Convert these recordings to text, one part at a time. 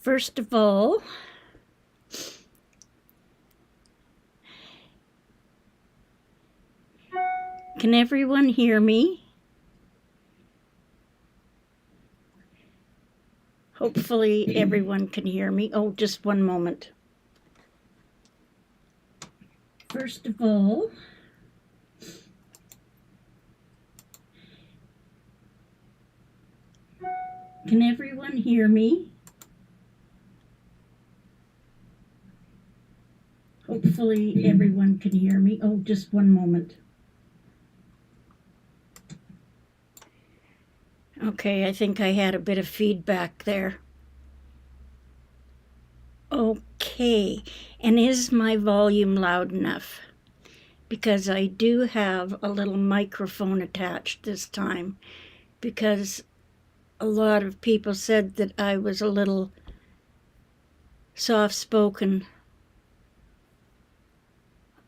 First of all, can everyone hear me? Hopefully everyone can hear me. Oh, just one moment. First of all, can everyone hear me? Hopefully everyone can hear me. Oh, just one moment. Okay, I think I had a bit of feedback there. Okay, and is my volume loud enough? Because I do have a little microphone attached this time, because a lot of people said that I was a little soft-spoken.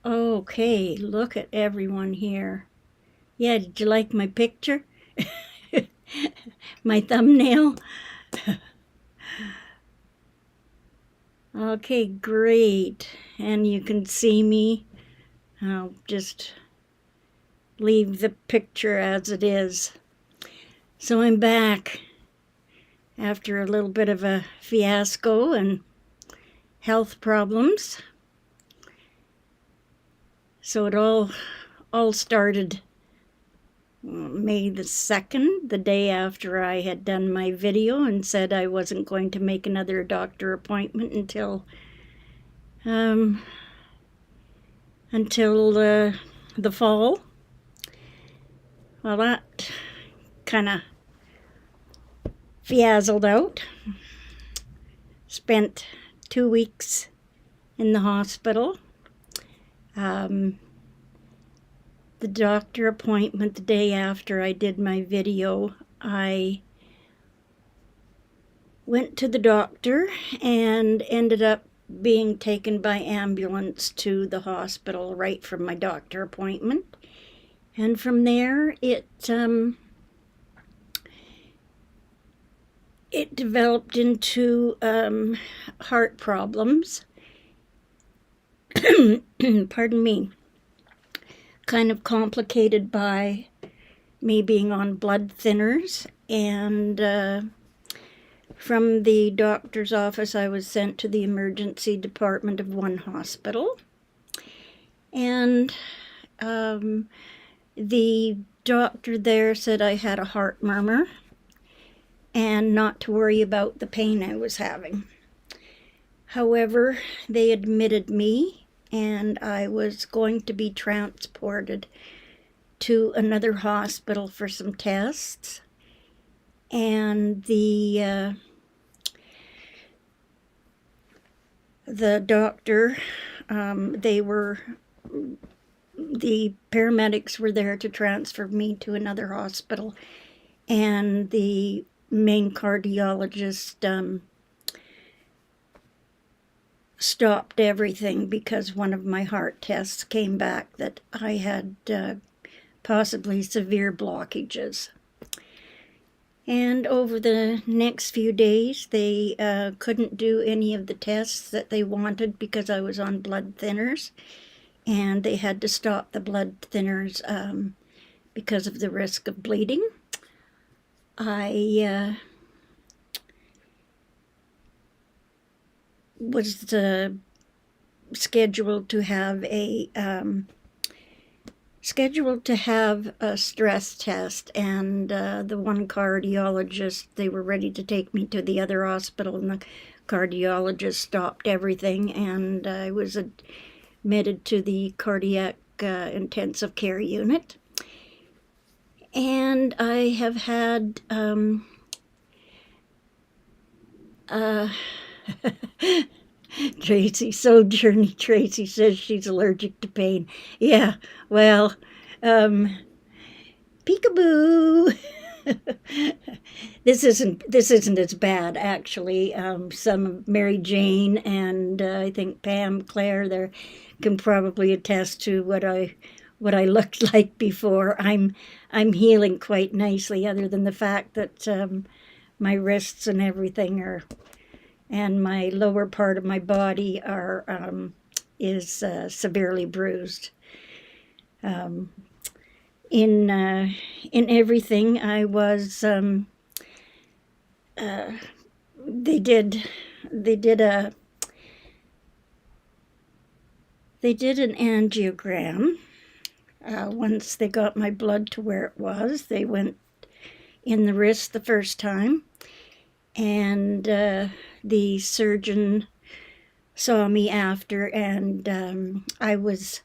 Okay, look at everyone here. Yeah, did you like my picture? My thumbnail? Okay, great. And you can see me. I'll just leave the picture as it is. So I'm back after a little bit of a fiasco and health problems. So it all started May the 2nd, the day after I had done my video and said I wasn't going to make another doctor appointment until the fall. Well, that kind of fizzled out. Spent 2 weeks in the hospital. The doctor appointment the day after I did my video, I went to the doctor and ended up being taken by ambulance to the hospital right from my doctor appointment. And from there, it developed into heart problems. Pardon me. Kind of complicated by me being on blood thinners, and from the doctor's office I was sent to the emergency department of one hospital, and the doctor there said I had a heart murmur and not to worry about the pain I was having. However, they admitted me and I was going to be transported to another hospital for some tests. And the doctor, the paramedics were there to transfer me to another hospital, and the main cardiologist stopped everything because one of my heart tests came back that I had possibly severe blockages. And over the next few days, they couldn't do any of the tests that they wanted because I was on blood thinners, and they had to stop the blood thinners because of the risk of bleeding. I was scheduled to have a stress test, and the one cardiologist, they were ready to take me to the other hospital, and the cardiologist stopped everything, and I was admitted to the cardiac intensive care unit. And I have had Tracy says she's allergic to pain. Yeah, well, peekaboo. This isn't as bad, actually. Some Mary Jane and I think Pam Claire there can probably attest to what I looked like before. I'm healing quite nicely, other than the fact that my wrists and everything are and my lower part of my body is severely bruised. Um, in everything, I was. They did. They did a. They did an angiogram. Once they got my blood to where it was, they went in the wrist the first time, and the surgeon saw me after, and I was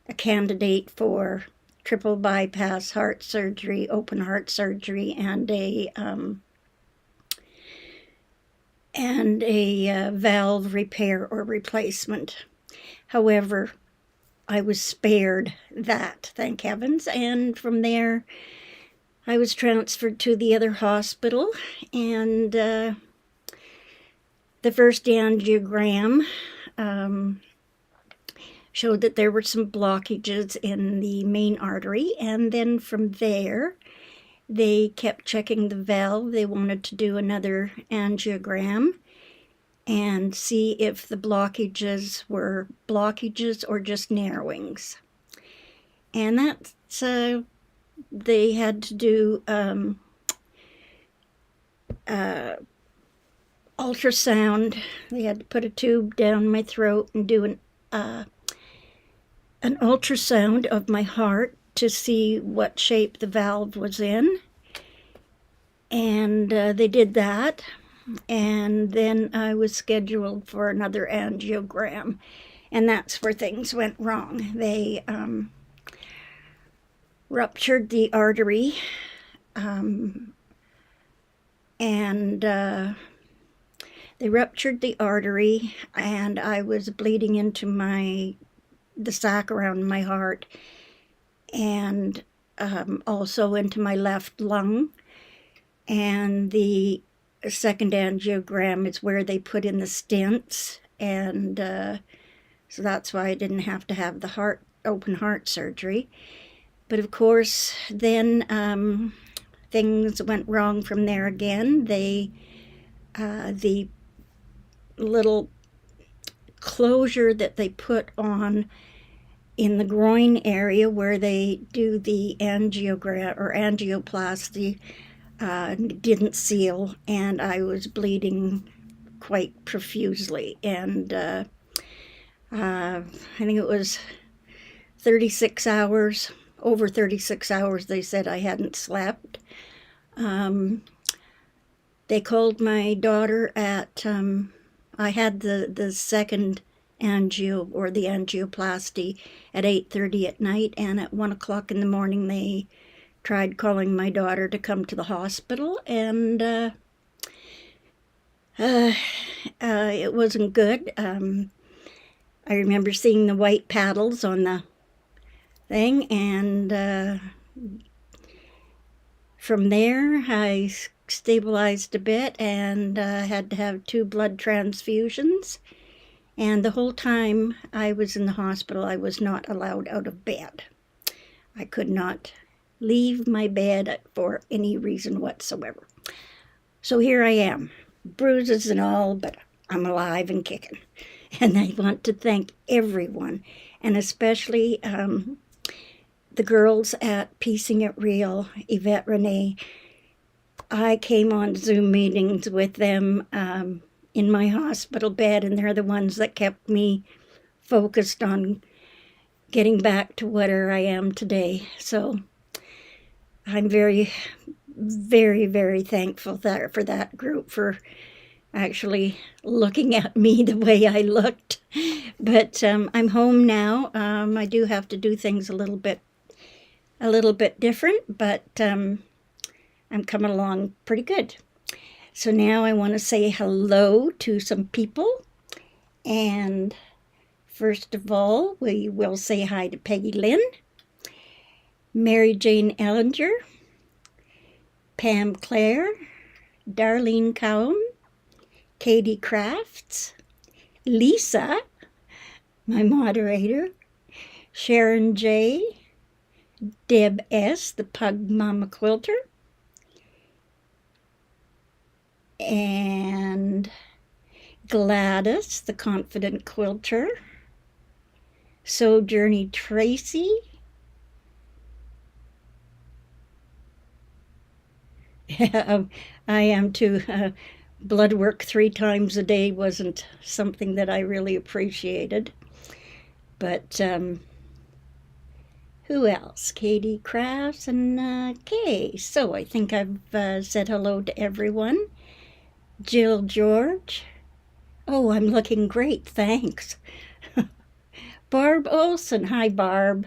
a candidate for triple bypass heart surgery, open heart surgery, and a valve repair or replacement. However, I was spared that, thank heavens, and from there I was transferred to the other hospital, and the first angiogram showed that there were some blockages in the main artery, and then from there they kept checking the valve. They wanted to do another angiogram and see if the blockages were blockages or just narrowings. And that's, they had to do ultrasound. They had to put a tube down my throat and do an ultrasound of my heart to see what shape the valve was in. And they did that. And then I was scheduled for another angiogram. And that's where things went wrong. They ruptured the artery, and they ruptured the artery, and I was bleeding into the sac around my heart, and also into my left lung. And the second angiogram is where they put in the stents, and so that's why I didn't have to have the open heart surgery. But of course, then things went wrong from there again. The little closure that they put on in the groin area where they do the angiogram or angioplasty didn't seal, and I was bleeding quite profusely. And I think it was 36 hours, over 36 hours, they said I hadn't slept. They called my daughter at, I had the second angio or the angioplasty at 8:30 at night, and at 1 o'clock in the morning they tried calling my daughter to come to the hospital, and it wasn't good. I remember seeing the white paddles on the thing, and from there I stabilized a bit and had to have 2 blood transfusions. And the whole time I was in the hospital, I was not allowed out of bed. I could not leave my bed for any reason whatsoever. So here I am, bruises and all, but I'm alive and kicking. And I want to thank everyone, and especially the girls at Piecing It Real, Yvette Renee. I came on Zoom meetings with them in my hospital bed, and they're the ones that kept me focused on getting back to where I am today. So I'm very, very, very thankful for that group for actually looking at me the way I looked. But I'm home now. I do have to do things a little bit different, but I'm coming along pretty good. So now I want to say hello to some people, and first of all, we will say hi to Peggy Lynn, Mary Jane Ellinger, Pam Clare, Darlene Cowan, Katie Crafts, Lisa, my moderator, Sharon J., Deb S., the Pug Mama Quilter, and Gladys, the confident quilter. Sojourney Tracy. I am too. Blood work 3 times a day wasn't something that I really appreciated. But who else? Katie Crafts and Kay. So I think I've said hello to everyone. Jill George. Oh, I'm looking great, thanks. Barb Olson. Hi, Barb.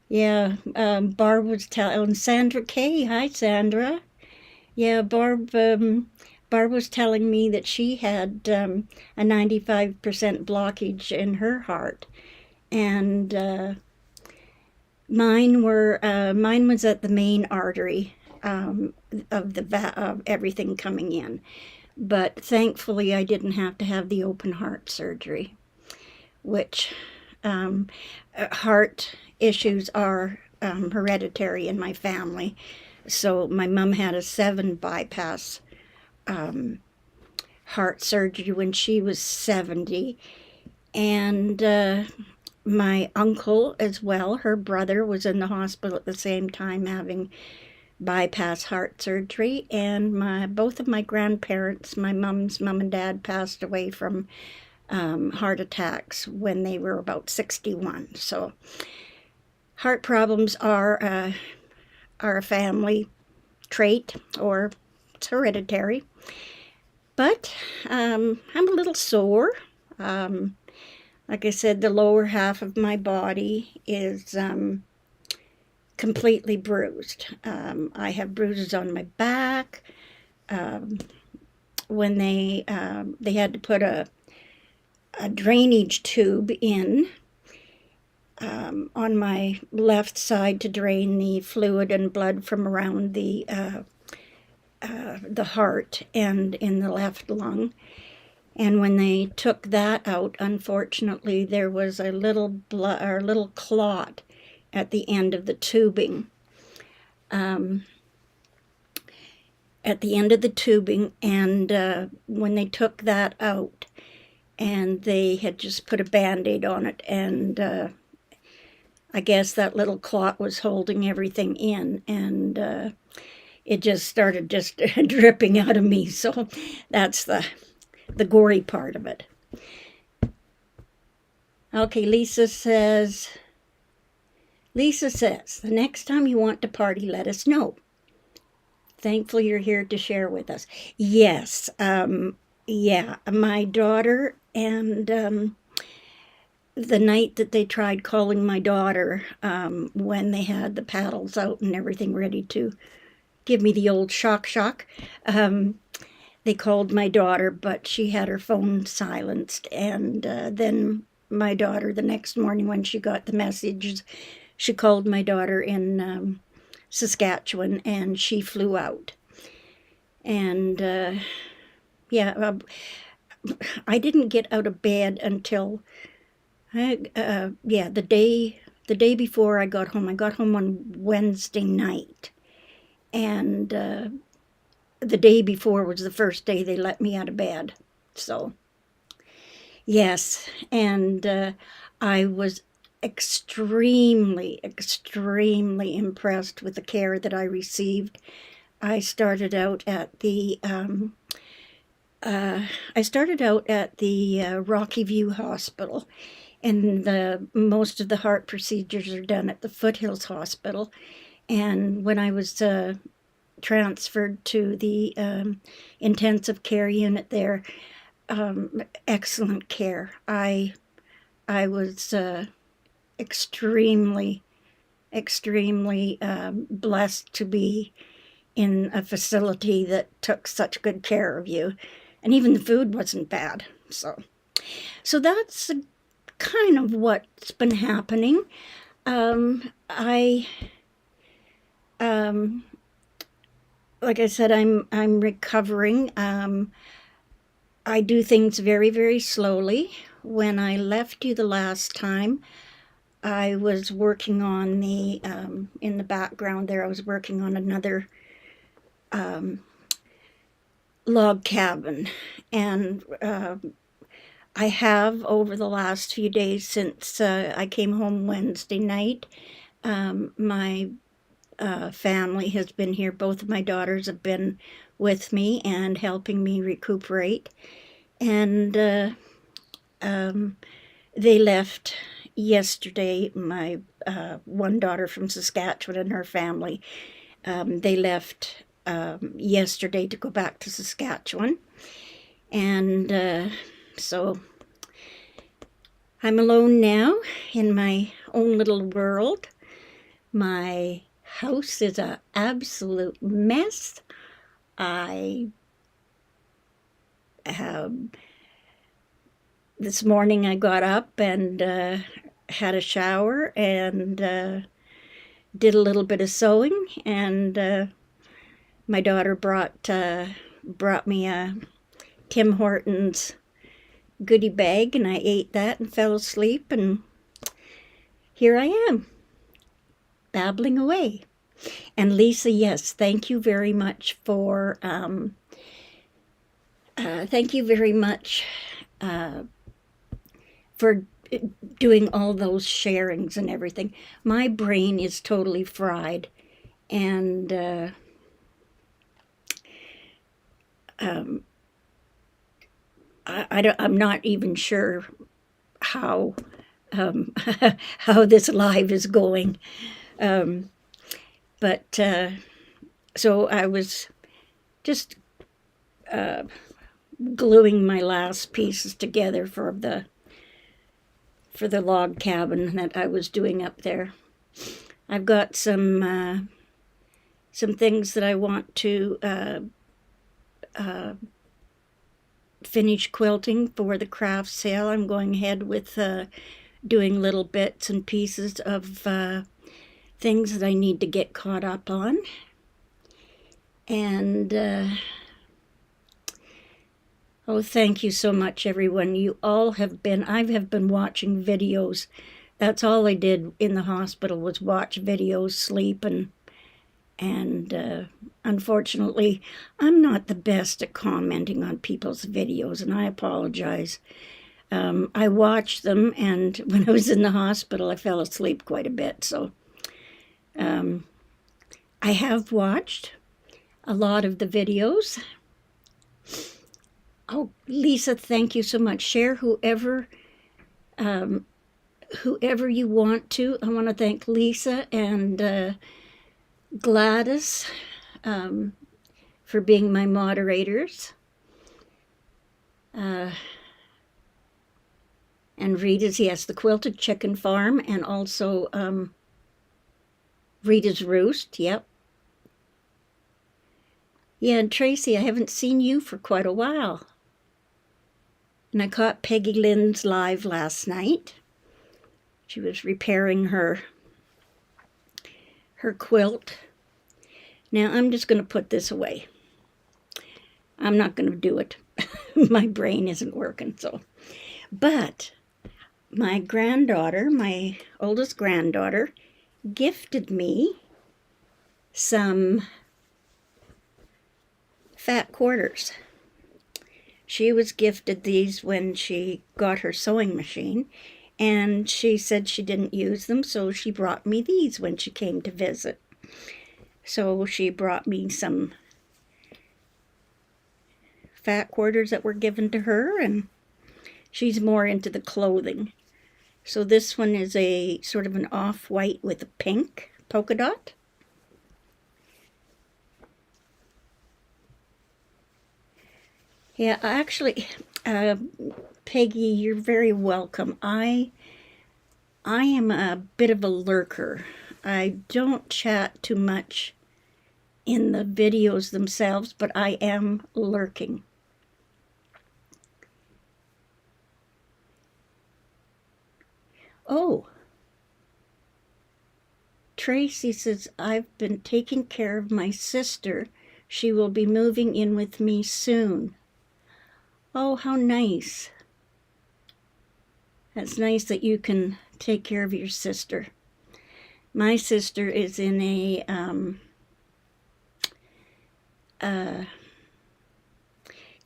Yeah, Barb was telling Sandra Kay. Hi, Sandra. Yeah, Barb was telling me that she had a 95% blockage in her heart, and mine was at the main artery of everything coming in, but thankfully I didn't have to have the open heart surgery, which heart issues are hereditary in my family. So my mom had a 7 bypass heart surgery when she was 70, and my uncle as well, her brother, was in the hospital at the same time having bypass heart surgery, and both of my grandparents, my mom's mom and dad, passed away from heart attacks when they were about 61. So heart problems are a family trait, or it's hereditary. But I'm a little sore. Like I said, the lower half of my body is completely bruised. I have bruises on my back. When they had to put a drainage tube in on my left side to drain the fluid and blood from around the heart and in the left lung. And when they took that out, unfortunately, there was a little clot at the end of the tubing. And when they took that out, and they had just put a Band-Aid on it, and I guess that little clot was holding everything in, and it just started dripping out of me. So that's the gory part of it. Okay, Lisa says, the next time you want to party, let us know. Thankfully, you're here to share with us. Yes, yeah, my daughter, and the night that they tried calling my daughter, when they had the paddles out and everything ready to give me the old shock, they called my daughter, but she had her phone silenced, and then my daughter, the next morning when she got the messages, she called my daughter in Saskatchewan, and she flew out. And yeah, I didn't get out of bed until the day before I got home. I got home on Wednesday night, and the day before was the first day they let me out of bed. So yes, and I was extremely impressed with the care that I received. I started out at the Rocky View Hospital, and most of the heart procedures are done at the Foothills Hospital. And when I was transferred to the intensive care unit there, excellent care. I was extremely blessed to be in a facility that took such good care of you, and even the food wasn't bad. So that's kind of what's been happening. Like I said, I'm recovering. I do things very, very slowly. When I left you the last time, I was working on in the background there, I was working on another log cabin, and I have over the last few days since I came home Wednesday night. My family has been here. Both of my daughters have been with me and helping me recuperate. And they left yesterday. My one daughter from Saskatchewan and her family, they left yesterday to go back to Saskatchewan. And so I'm alone now in my own little world. My house is an absolute mess. I this morning I got up and had a shower and did a little bit of sewing, and my daughter brought me a Tim Hortons goodie bag, and I ate that and fell asleep, and here I am, babbling away. And Lisa, yes, thank you very much for for doing all those sharings and everything. My brain is totally fried, and I'm not even sure how how this live is going. But so I was just gluing my last pieces together for the log cabin that I was doing up there. I've got some things that I want to finish quilting for the craft sale. I'm going ahead with doing little bits and pieces of things that I need to get caught up on. And oh, thank you so much, everyone. You all have been, I have been watching videos. That's all I did in the hospital was watch videos, sleep, and unfortunately, I'm not the best at commenting on people's videos, and I apologize. I watched them, and when I was in the hospital, I fell asleep quite a bit, so I have watched a lot of the videos. Oh, Lisa, thank you so much. Share whoever you want to. I want to thank Lisa and Gladys for being my moderators. And Rita's, yes, the Quilted Chicken Farm, and also Rita's Roost, yep. Yeah, and Tracy, I haven't seen you for quite a while. And I caught Peggy Lynn's live last night. She was repairing her quilt. Now I'm just going to put this away. I'm not going to do it. My brain isn't working, so. But my granddaughter, my oldest granddaughter, gifted me some fat quarters. She was gifted these when she got her sewing machine, and she said she didn't use them, so she brought me these when she came to visit. So she brought me some fat quarters that were given to her, and she's more into the clothing. So this one is a sort of an off-white with a pink polka dot. Yeah, actually, Peggy, you're very welcome. I am a bit of a lurker. I don't chat too much in the videos themselves, but I am lurking. Oh, Tracy says, I've been taking care of my sister. She will be moving in with me soon. Oh, how nice. That's nice that you can take care of your sister. My sister is in a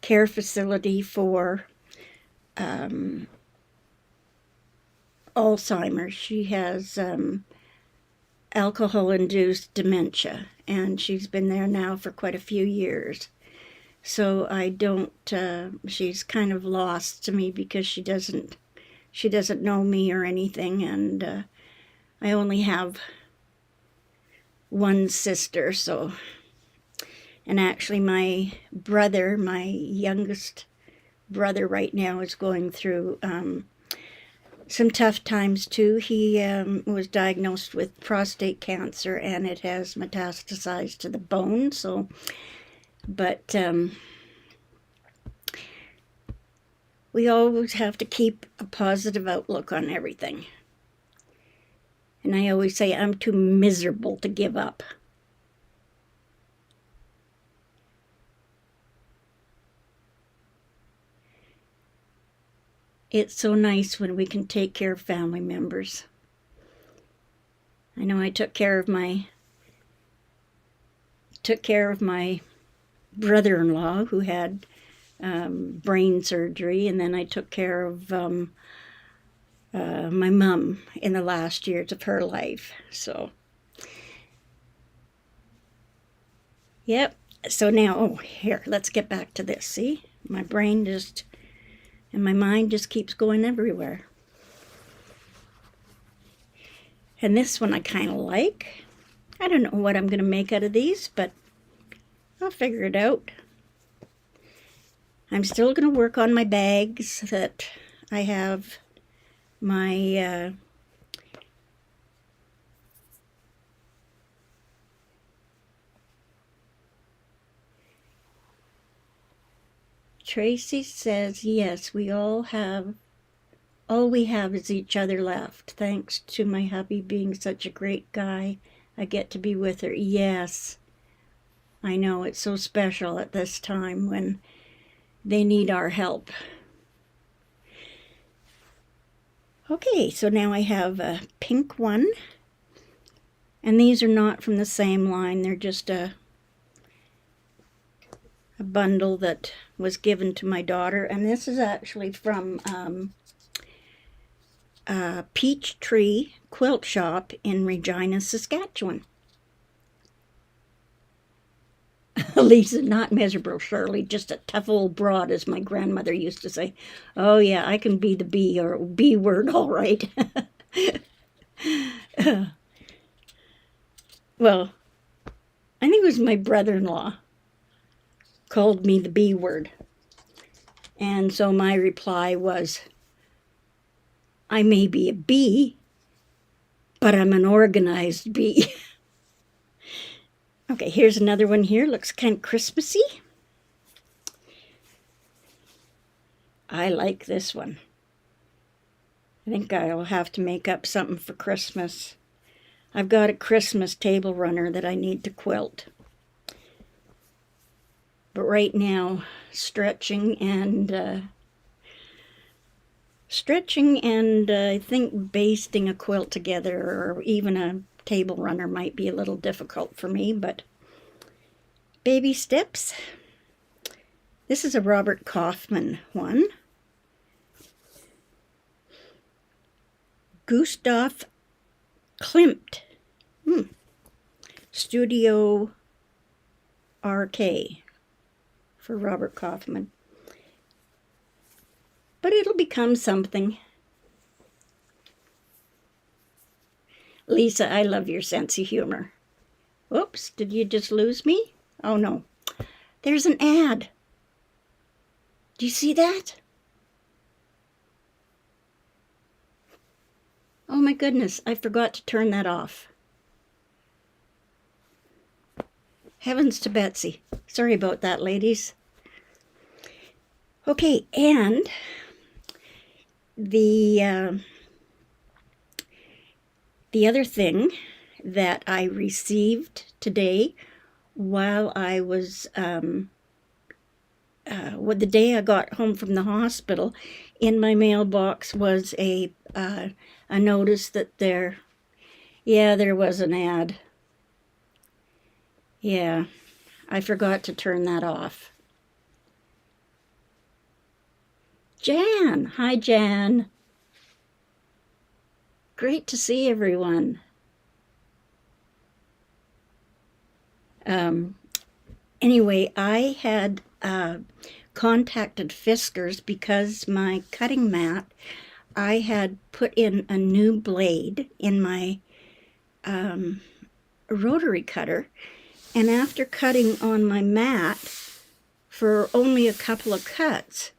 care facility for Alzheimer's. She has alcohol-induced dementia, and she's been there now for quite a few years. So I don't, she's kind of lost to me because she doesn't know me or anything, and I only have one sister, so, and actually my brother, my youngest brother right now is going through some tough times too. He was diagnosed with prostate cancer, and it has metastasized to the bone, so, but we always have to keep a positive outlook on everything. And I always say I'm too miserable to give up. It's so nice when we can take care of family members. I know I took care of my brother-in-law who had brain surgery, and then I took care of my mom in the last years of her life. So, yep. So now, oh, here, let's get back to this. See, my brain just, and my mind just keeps going everywhere. And this one I kind of like. I don't know what I'm going to make out of these, but I'll figure it out. I'm still going to work on my bags that I have my Tracy says, yes, all we have is each other left. Thanks to my hubby being such a great guy, I get to be with her. Yes, I know, it's so special at this time when they need our help. Okay, so now I have a pink one, and these are not from the same line. They're just a bundle that was given to my daughter, and this is actually from Peach Tree Quilt Shop in Regina, Saskatchewan. Lisa, not miserable, Shirley, just a tough old broad, as my grandmother used to say. Oh yeah, I can be the B or B word, all right. Well, I think it was my brother-in-law called me the B word. And so my reply was, I may be a bee, but I'm an organized bee. Okay, here's another one here. Looks kind of Christmassy. I like this one. I think I'll have to make up something for Christmas. I've got a Christmas table runner that I need to quilt. But right now, stretching and I think basting a quilt together or even a table runner might be a little difficult for me, but baby steps. This is a Robert Kaufman one. Gustav Klimt. Studio RK for Robert Kaufman. But it'll become something. Lisa, I love your sense of humor. Oops, did you just lose me? Oh no. There's an ad. Do you see that? Oh my goodness, I forgot to turn that off. Heavens to Betsy. Sorry about that, ladies. Okay, and the other thing that I received today while I was, the day I got home from the hospital, in my mailbox was a notice that there was an ad. Yeah, I forgot to turn that off. Jan. Hi, Jan. Great to see everyone. Anyway, I had contacted Fiskars because my cutting mat, I had put in a new blade in my rotary cutter, and after cutting on my mat for only a couple of cuts,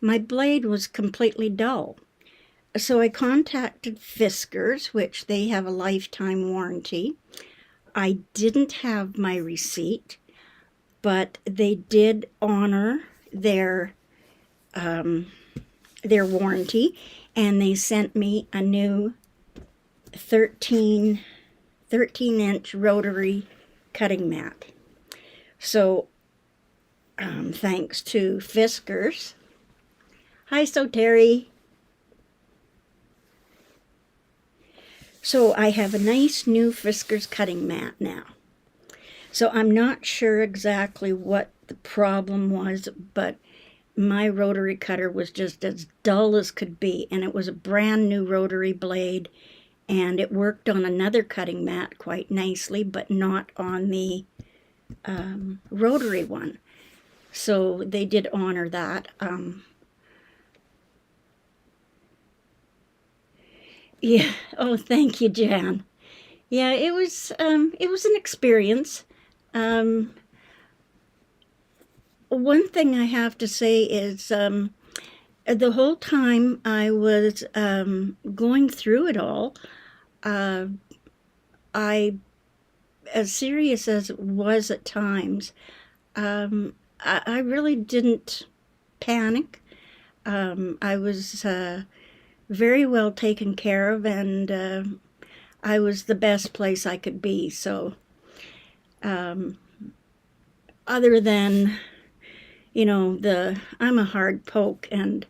my blade was completely dull. So I contacted Fiskars, which they have a lifetime warranty. I didn't have my receipt, but they did honor their warranty, and they sent me a new 13-inch rotary cutting mat. So thanks to Fiskars. Hi, Terry. So I have a nice new Fiskars cutting mat now. So I'm not sure exactly what the problem was, but my rotary cutter was just as dull as could be, and it was a brand new rotary blade, and it worked on another cutting mat quite nicely, but not on the rotary one. So they did honor that. Yeah. Oh, thank you, Jan. Yeah, it was an experience. One thing I have to say is the whole time I was going through it all, I, as serious as it was at times, I really didn't panic. I was very well taken care of, and I was the best place I could be. So, other than, I'm a hard poke, and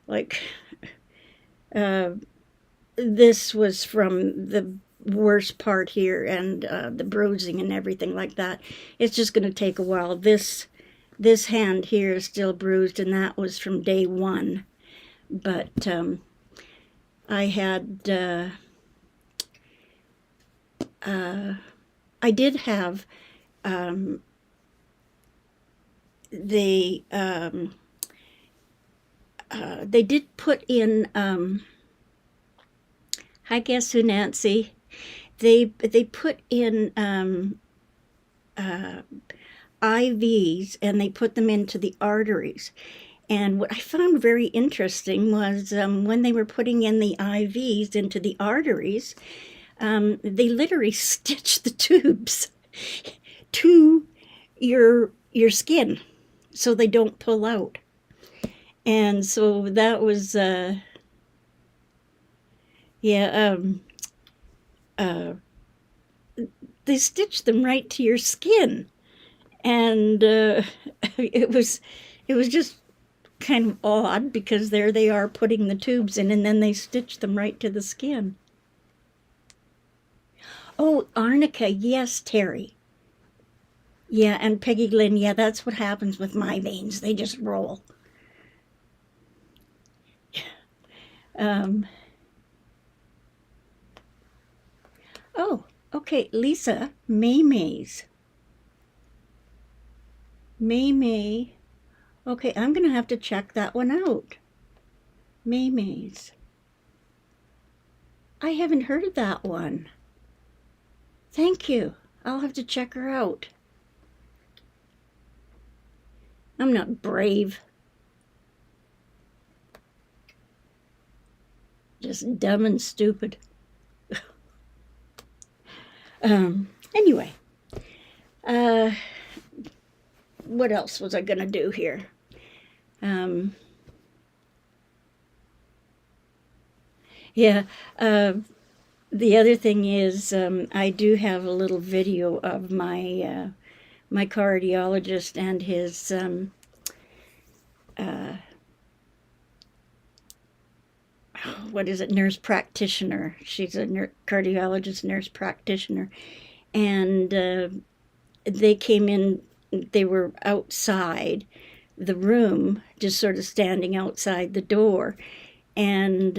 like, this was from the worst part here, and the bruising and everything like that. It's just going to take a while. This hand here is still bruised, and that was from day one. But I had I did have they did put in hi, guess who, Nancy. They put in IVs, and they put them into the arteries. And what I found very interesting was when they were putting in the IVs into the arteries, they literally stitched the tubes to your skin so they don't pull out. And so that was they stitched them right to your skin, and it was just kind of odd, because there they are putting the tubes in, and then they stitch them right to the skin. Oh, arnica, yes, Terry. Yeah, and Peggy Lynn, yeah, that's what happens with my veins. They just roll. Oh, okay, Lisa, May. Okay, I'm going to have to check that one out. May's. I haven't heard of that one. Thank you. I'll have to check her out. I'm not brave. Just dumb and stupid. Anyway. What else was I going to do here? The other thing is, I do have a little video of my my cardiologist and his nurse practitioner. She's a cardiologist, nurse practitioner, and they came in. They were outside the room, just sort of standing outside the door. And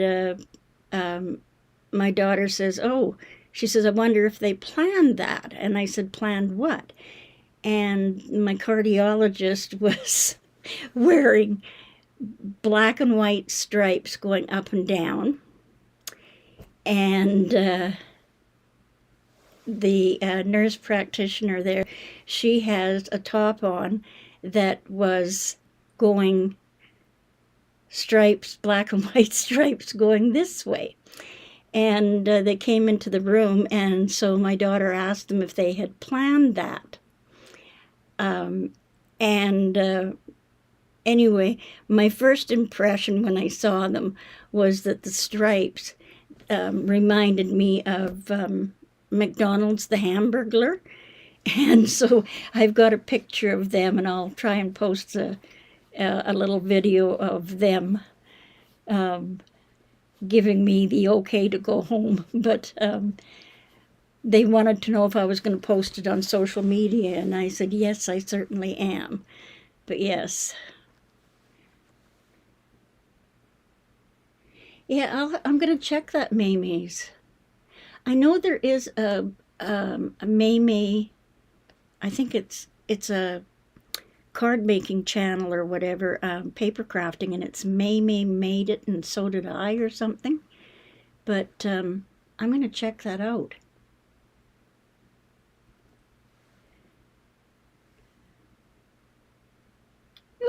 my daughter says, "Oh," she says, "I wonder if they planned that." And I said, "Planned what?" And my cardiologist was wearing black and white stripes going up and down. And the nurse practitioner there, she has a top on that was going stripes, black and white stripes going this way. And they came into the room, and so my daughter asked them if they had planned that. And anyway, my first impression when I saw them was that the stripes reminded me of McDonald's The Hamburglar. And so I've got a picture of them, and I'll try and post a little video of them giving me the okay to go home. But they wanted to know if I was going to post it on social media, and I said, yes, I certainly am. But yes. Yeah, I'm going to check that Maymay's. I know there is a Maymay, I think it's a card making channel or whatever, paper crafting, and it's Maymay made it and so did I or something. But I'm going to check that out.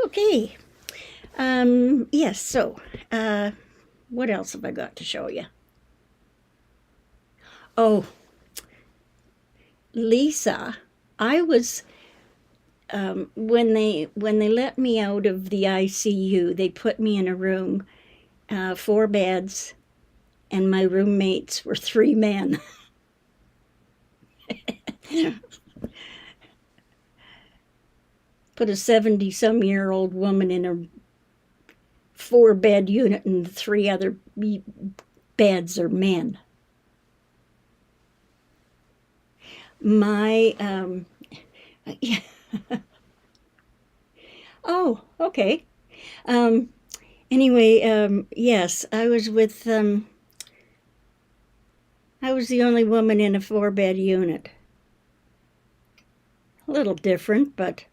Okay. Yes, so what else have I got to show you? Oh, Lisa, I was when they let me out of the ICU, they put me in a room, 4 beds, and my roommates were 3 men. Put a 70-some-year-old woman in a 4-bed unit, and 3 other beds are men. My yeah. Oh, okay. Anyway, yes, I was with I was the only woman in a 4-bed unit. A little different, but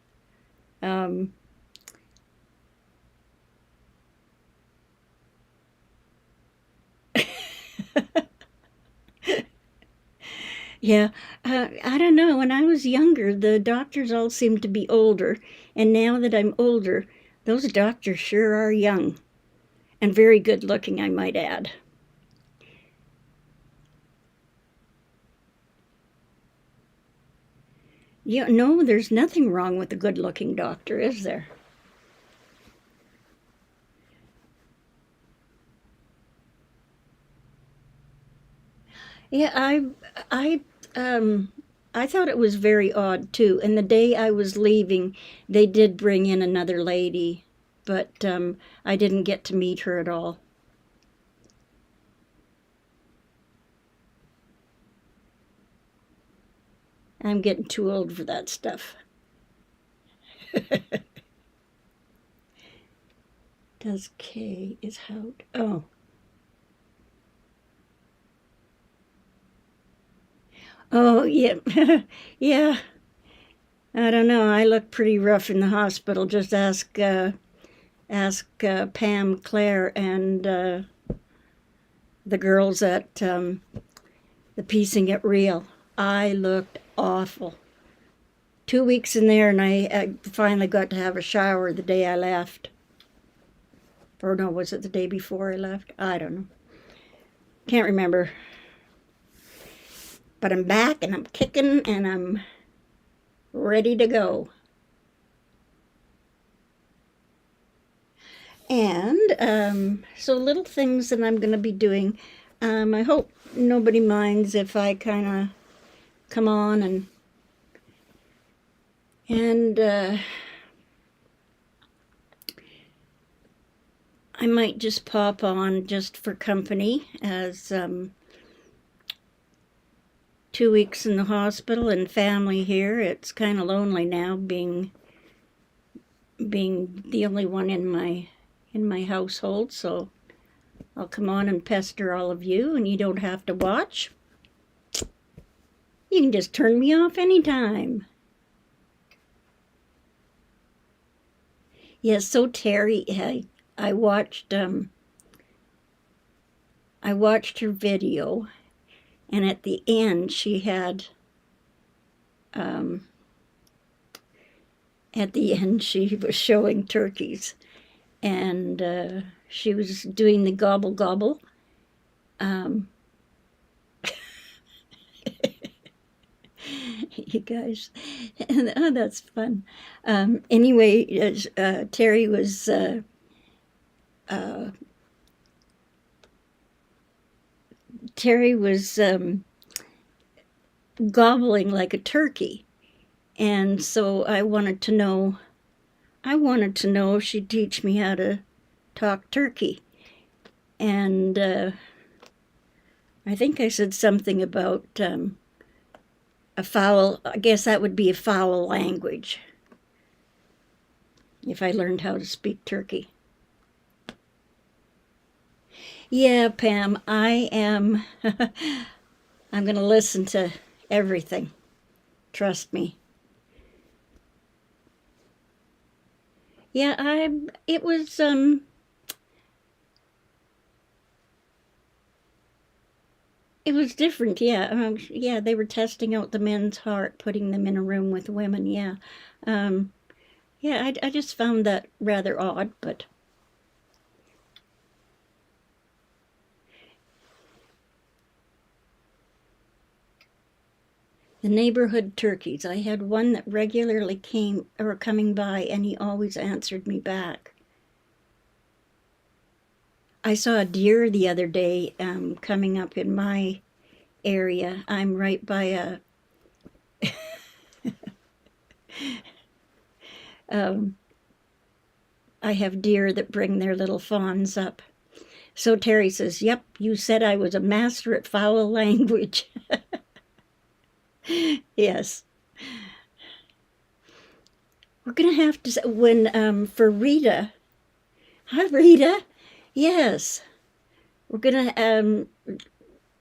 yeah, I don't know. When I was younger, the doctors all seemed to be older, and now that I'm older, those doctors sure are young and very good looking, I might add. Yeah, no, there's nothing wrong with a good looking doctor, is there? Yeah, I I thought it was very odd too. And the day I was leaving, they did bring in another lady, but I didn't get to meet her at all. I'm getting too old for that stuff. Does K is how? Oh, oh yeah, yeah. I don't know. I look pretty rough in the hospital. Just ask Pam, Claire, and the girls at the Piecing It Real. I looked awful. 2 weeks in there, and I finally got to have a shower the day I left. Or no, was it the day before I left? I don't know. Can't remember. But I'm back and I'm kicking and I'm ready to go. And so little things that I'm going to be doing. I hope nobody minds if I kind of come on and I might just pop on just for company as 2 weeks in the hospital and family here. It's kind of lonely now being being the only one in my household, so I'll come on and pester all of you, and you don't have to watch. You can just turn me off anytime. Yes, so Terry, I watched her video, and at the end she had she was showing turkeys, and she was doing the gobble gobble. You guys, oh, that's fun. Anyway, Terry was gobbling like a turkey, and so I wanted to know if she'd teach me how to talk turkey, and I think I said something about a foul. I guess that would be a foul language if I learned how to speak turkey. Yeah, Pam, I am. I'm going to listen to everything. Trust me. Yeah, it was different. Yeah, they were testing out the men's heart, putting them in a room with women. Yeah. Yeah, I just found that rather odd, but the neighborhood turkeys. I had one that regularly coming by, and he always answered me back. I saw a deer the other day coming up in my area. I'm right by a I have deer that bring their little fawns up. So Terry says, "Yep, you said I was a master at foul language." Yes. We're going to have to, when, for Rita. Hi, Rita. Yes. We're going to,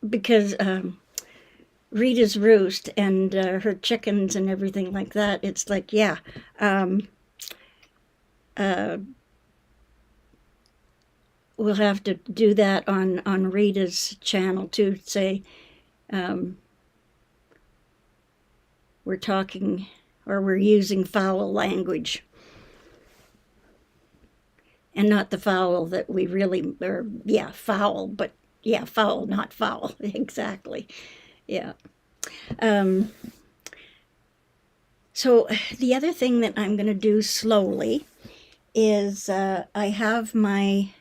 because Rita's roost and her chickens and everything like that, it's like, yeah. We'll have to do that on Rita's channel too. Say, we're talking or we're using foul language, and not the foul that we really, or yeah, foul, but yeah, foul, not foul. Exactly. Yeah. So the other thing that I'm going to do slowly is I have my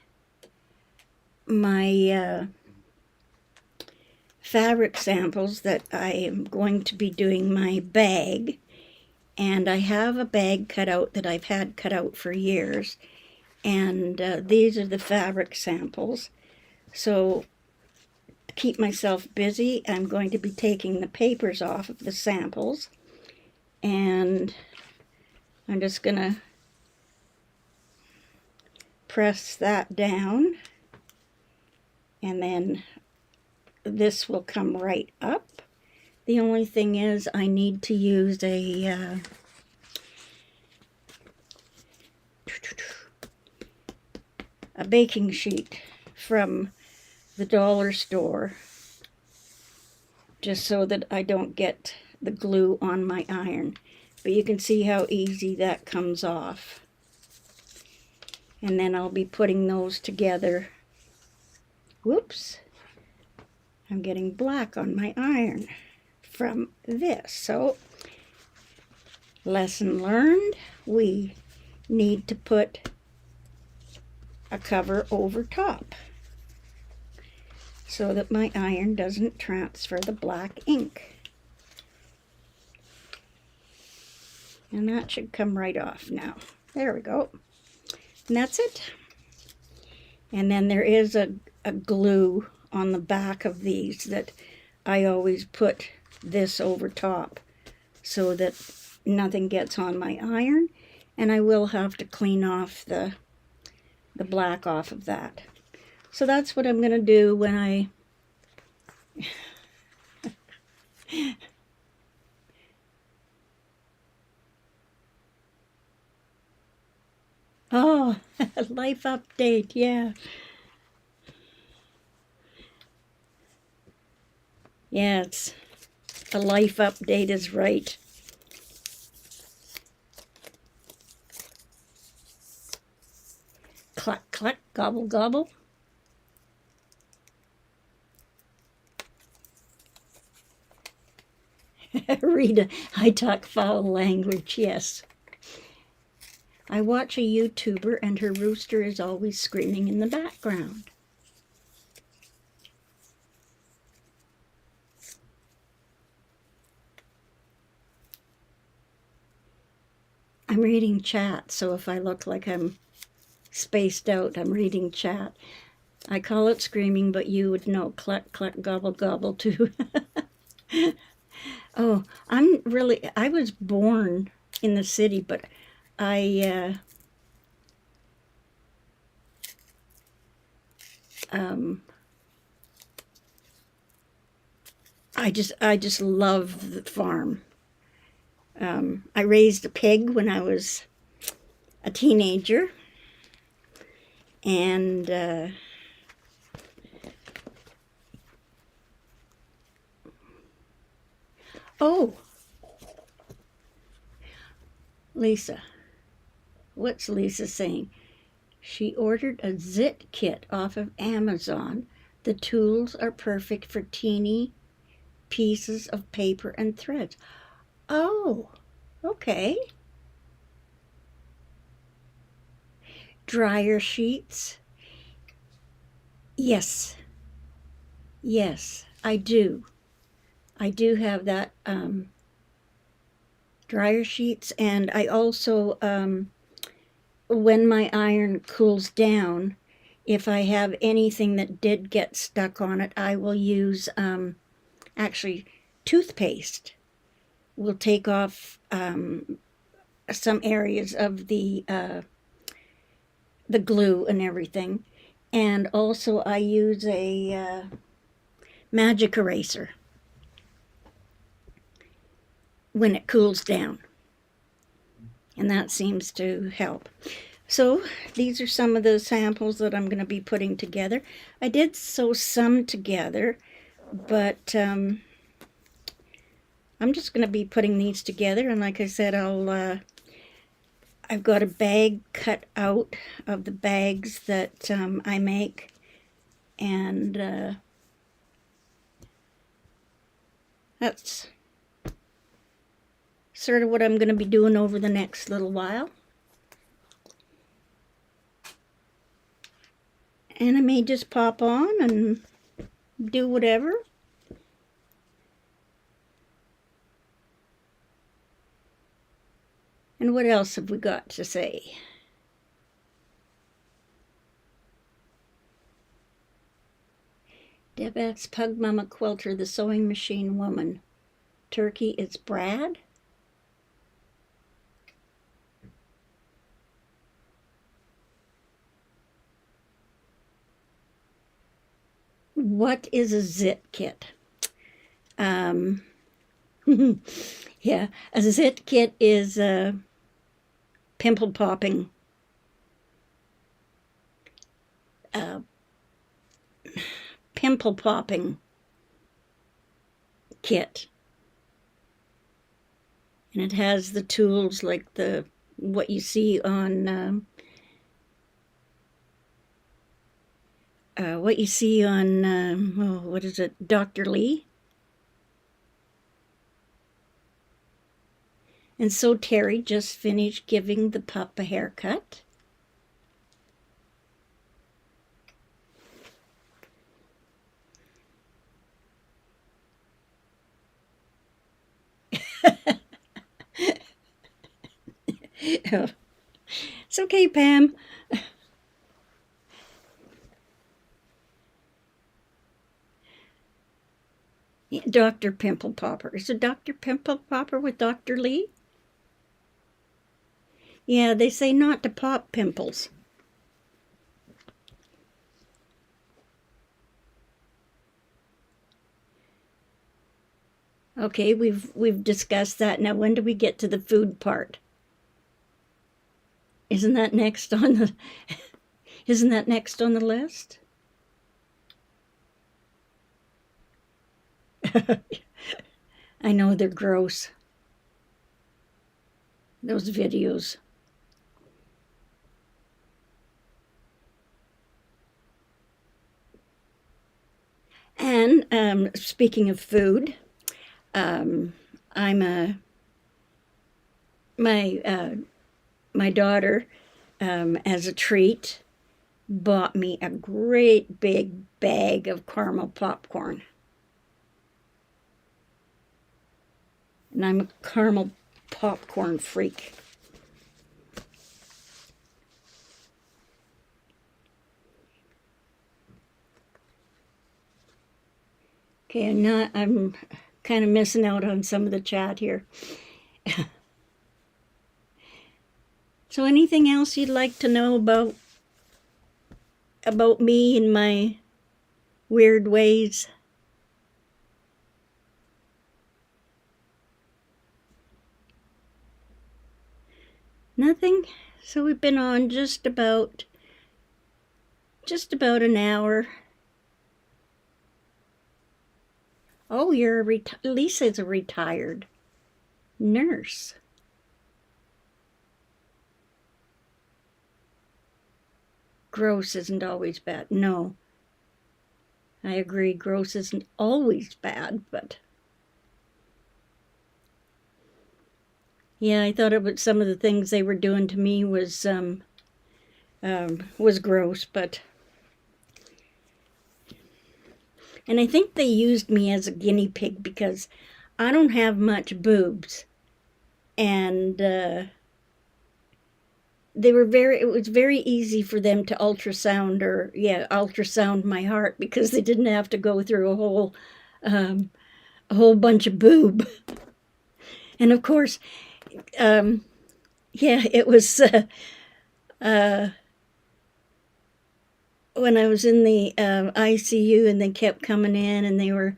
fabric samples that I am going to be doing my bag, and I have a bag cut out that I've had cut out for years, and these are the fabric samples. So to keep myself busy, I'm going to be taking the papers off of the samples, and I'm just going to press that down, and then this will come right up. The only thing is I need to use a baking sheet from the dollar store, just so that I don't get the glue on my iron. But you can see how easy that comes off. And then I'll be putting those together. Whoops. I'm getting black on my iron from this. So, lesson learned, we need to put a cover over top so that my iron doesn't transfer the black ink. And that should come right off now. There we go. And that's it. And then there is a glue on the back of these that I always put this over top so that nothing gets on my iron. And I will have to clean off the black off of that. So that's what I'm going to do when I oh, life update, yeah. Yeah, it's a life update is right. Cluck, cluck, gobble, gobble. Rita, I talk foul language, yes. I watch a YouTuber and her rooster is always screaming in the background. I'm reading chat, so if I look like I'm spaced out, I'm reading chat. I call it screaming, but you would know cluck, cluck, gobble, gobble too. Oh, I was born in the city, but I, I just love the farm. I raised a pig when I was a teenager, and oh, Lisa, what's Lisa saying? She ordered a zit kit off of Amazon. The tools are perfect for teeny pieces of paper and threads. Oh, okay. Dryer sheets. Yes, yes, I do. I do have that dryer sheets, and I also, when my iron cools down, if I have anything that did get stuck on it, I will use actually toothpaste. Will take off some areas of the glue and everything, and also I use a magic eraser when it cools down, and that seems to help. So these are some of the samples that I'm going to be putting together. I did sew some together, but I'm just going to be putting these together, and like I said, I've got a bag cut out of the bags that I make, and that's sort of what I'm going to be doing over the next little while. And I may just pop on and do whatever. And what else have we got to say? Deb's Pug Mama Quilter, the Sewing Machine Woman. Turkey, it's Brad. What is a zit kit? Yeah, a zit kit is a pimple popping kit, and it has the tools like what you see on what is it, Dr. Lee. And so Terry just finished giving the pup a haircut. It's okay, Pam. Dr. Pimple Popper. Is it Dr. Pimple Popper with Dr. Lee? Yeah, they say not to pop pimples. Okay, we've discussed that. Now, when do we get to the food part? Isn't that next on the Isn't that next on the list? I know they're gross. Those videos. And speaking of food, I'm a my daughter, as a treat, bought me a great big bag of caramel popcorn, and I'm a caramel popcorn freak. Okay, I'm kind of missing out on some of the chat here. So anything else you'd like to know about me and my weird ways? Nothing? So we've been on just about an hour. Oh, Lisa's a retired nurse. Gross isn't always bad. No, I agree. Gross isn't always bad, but yeah, I thought it was some of the things they were doing to me was gross, but. And I think they used me as a guinea pig because I don't have much boobs, and it was very easy for them to ultrasound my heart because they didn't have to go through a whole bunch of boob. And of course, it was when I was in the ICU and they kept coming in and they were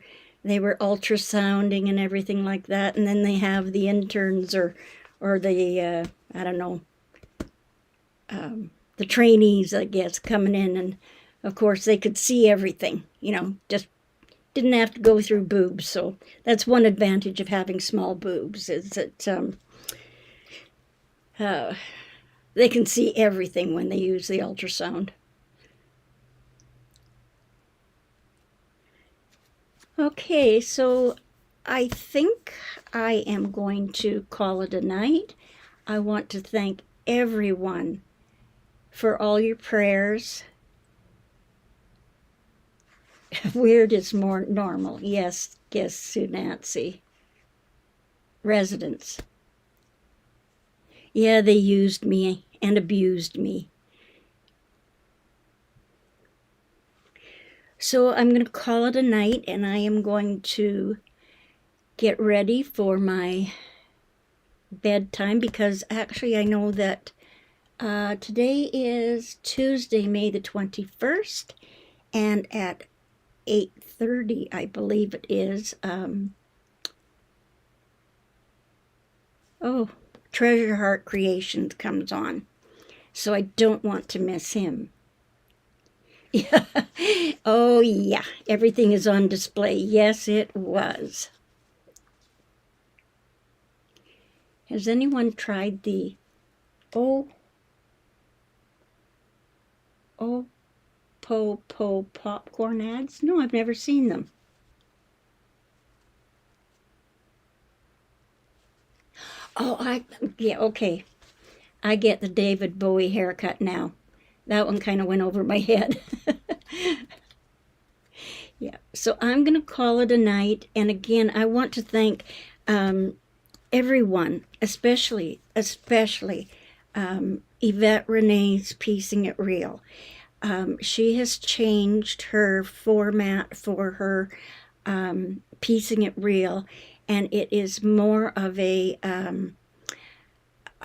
ultrasounding and everything like that, and then they have the interns or the I don't know, the trainees, I guess, coming in, and of course they could see everything, just didn't have to go through boobs. So that's one advantage of having small boobs, is that they can see everything when they use the ultrasound. Okay, so I think I am going to call it a night. I want to thank everyone for all your prayers. Weird is more normal. Yes, Sue Nancy. Residents. Yeah, they used me and abused me. So I'm going to call it a night, and I am going to get ready for my bedtime, because actually I know that today is Tuesday, May the 21st, and at 8:30, I believe it is, Treasure Heart Creations comes on. So I don't want to miss him. Yeah. Oh, yeah. Everything is on display. Yes, it was. Has anyone tried the Po popcorn ads? No, I've never seen them. Okay. I get the David Bowie haircut now. That one kind of went over my head. Yeah, so I'm going to call it a night. And again, I want to thank everyone, especially Yvette Renee's Piecing It Real. She has changed her format for her Piecing It Real, and it is more of a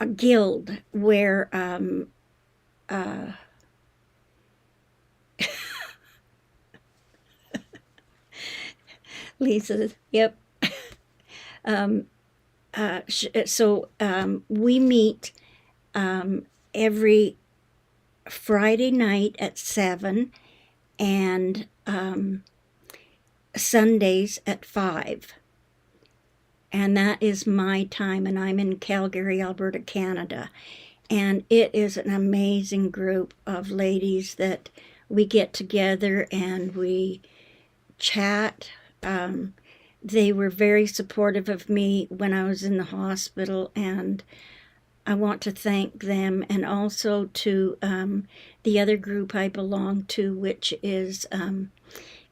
a guild where Lisa, yep. We meet every Friday night at 7 and Sundays at 5. And that is my time, and I'm in Calgary, Alberta, Canada. And it is an amazing group of ladies that we get together and we chat. They were very supportive of me when I was in the hospital, and I want to thank them, and also to the other group I belong to, which is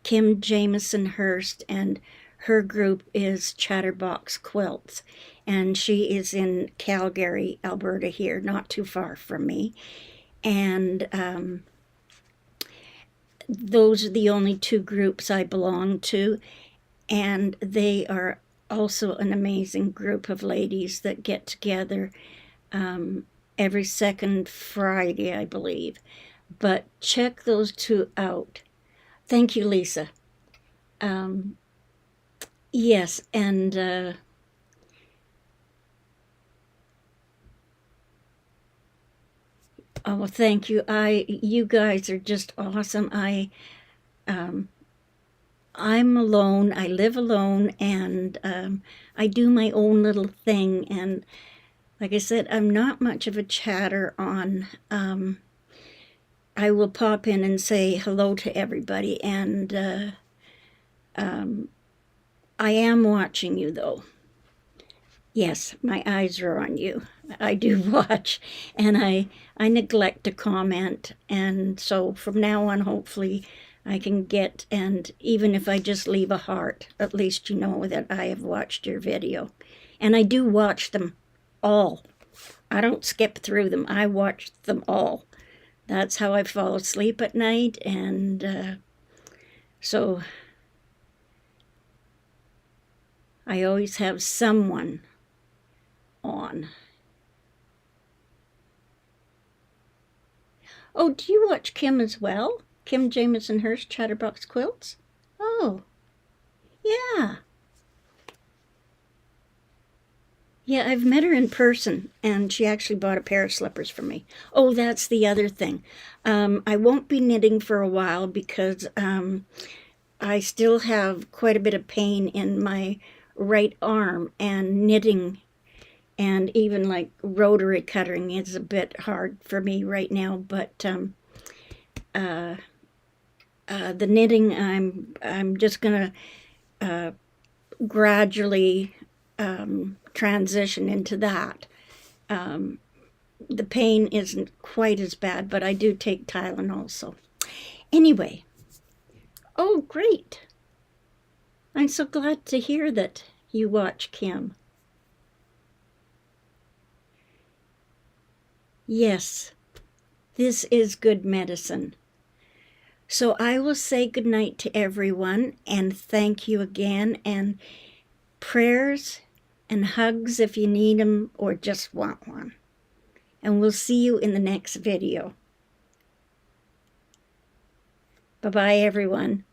Kim Jameson Hurst, and her group is Chatterbox Quilts, and she is in Calgary, Alberta here, not too far from me. And those are the only two groups I belong to, and they are also an amazing group of ladies that get together every second Friday, I believe. But check those two out. Thank you, Lisa. Yes, and oh, thank you. You guys are just awesome. I'm alone. I live alone, and I do my own little thing. And like I said, I'm not much of a chatter on. I will pop in and say hello to everybody, and I am watching you, though. Yes, my eyes are on you. I do watch, and I neglect to comment, and so from now on, hopefully, I can get, and even if I just leave a heart, at least you know that I have watched your video. And I do watch them all. I don't skip through them. I watch them all. That's how I fall asleep at night, and so I always have someone on. Oh, do you watch Kim as well? Kim Jameson Hurst, Chatterbox Quilts? Oh, yeah. Yeah, I've met her in person, and she actually bought a pair of slippers for me. Oh, that's the other thing. I won't be knitting for a while because I still have quite a bit of pain in my right arm, and knitting and even like rotary cutting is a bit hard for me right now. But the knitting, I'm just gonna gradually transition into that. The pain isn't quite as bad, but I do take Tylenol. So anyway, oh great! I'm so glad to hear that you watch Kim. Yes, this is good medicine. So I will say goodnight to everyone and thank you again, and prayers and hugs if you need them or just want one. And we'll see you in the next video. Bye-bye, everyone.